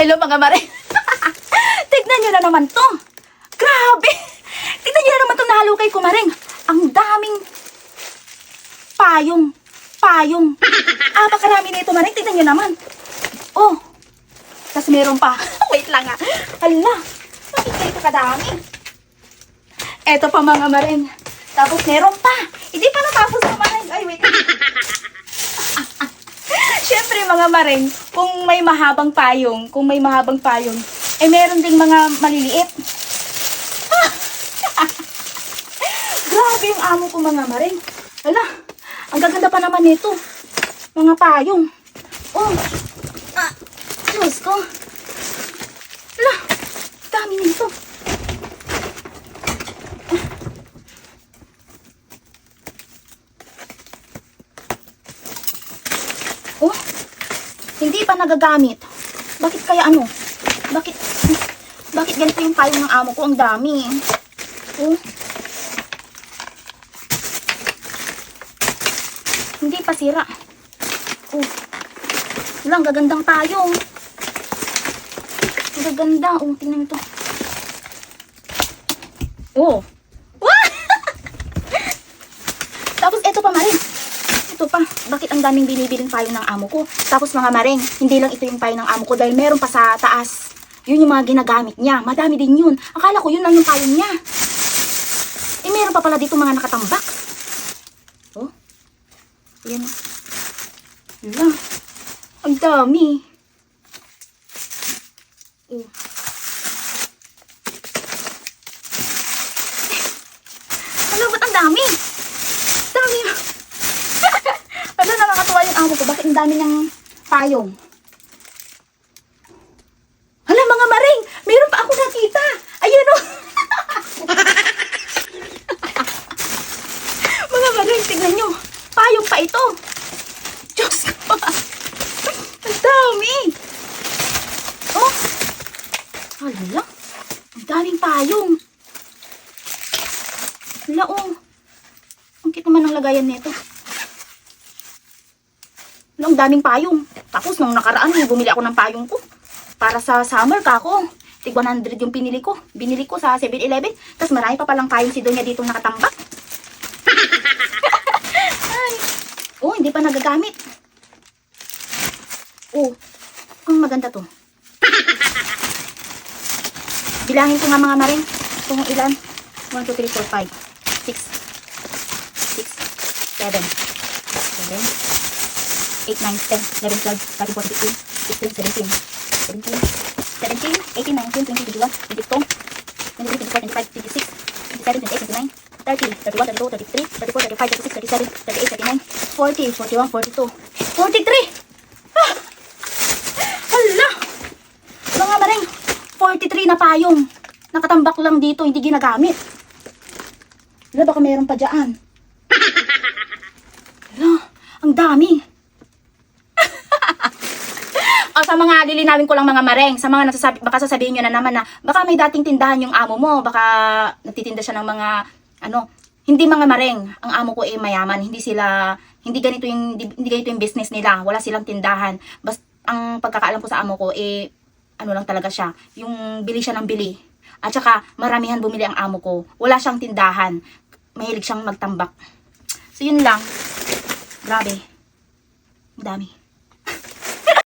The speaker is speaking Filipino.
Hello mga mare. Tignan nyo na naman to. Grabe. Tignan nyo na naman to nahalukay ko maring. Ang daming payong. Payong. Pakarami nito maring. Tignan nyo naman. Oh. Tapos meron pa. Wait lang ah. Hala. Bakit ito kadami? Eto pa mga maring. Tapos meron pa. Hindi pa natapos mga maring. Ay wait. Siyempre mga maring, kung may mahabang payong, eh meron ding mga maliliit. Grabe yung amo ko mga maring. Hala, ang gaganda pa naman nito. Mga payong. Oh, Diyos ko. Hala, dami nito. Oh, hindi pa nagagamit. Bakit kaya ano? Bakit ganito yung payong ng amo ko? Ang dami. Oh. Hindi pa sira. Oh. Wala, ang gagandang payong. Ang gaganda. Oh, tingnan ito. Oh. Tapos eto pa maring. Ito pa, bakit ang daming binibiling payong ng amo ko? Tapos mga maring, hindi lang ito yung payong ng amo ko dahil meron pa sa taas. Yun yung mga ginagamit niya. Madami din yun. Akala ko yun lang yung payong niya. Eh, meron pa pala dito mga nakatambak. Oh. Yan. Wala. Ang dami. Oh. Alam, ba't ang dami? Dami. Ano, nakakatuwa yung amo ko. Bakit ang dami niyang payong? Hala, mga maring! Meron pa ako nakita! Ayun o! Mga maring, tignan nyo. Payong pa ito. Diyos ko. Ang dami. Oh. Hala. Ang daming payong. Hala, oh. Ang cute naman ang lagayan nito. Ang daming payong. Tapos nung nakaraan, bumili ako ng payong ko. Para sa summer ka ako. Tig 100 yung pinili ko. Binili ko sa 7-Eleven. Tapos marami pa palang payong si Donya dito nakatambak. Ay. Oh, hindi pa nagagamit. Oh, ang maganda to. Bilangin ko nga mga maring. Kung ilan. 1, 2, 3, 4, 5, 6, 7, 8, 9, 10, 11, 12, 13, 14, 15, 16, 17, 18, 19, 20, 21, 22, 23, 24, 25, 26, 27, 28, 29, 30, 31, 32, 33, 34, 35, 36, 37, 38, 39, 40, 41, 42, 43! Ah! Hala! Mga maring, 43 na payong. Nakatambak lang dito, hindi ginagamit. Hala, baka meron pa dyan. Hala, ang dami. Sa mga lilinawin ko lang mga mareng, sa mga nasasabi, baka sasabihin nyo na naman na baka may dating tindahan yung amo mo, baka nagtitinda siya ng mga ano, hindi mga mareng. Ang amo ko mayaman, hindi ganito yung business nila, wala silang tindahan. Basta ang pagkakaalam ko sa amo ko ano lang talaga siya, yung bili siya ng bili. At saka maramihan bumili ang amo ko. Wala siyang tindahan. Mahilig siyang magtambak. So yun lang. Grabe. Ang dami.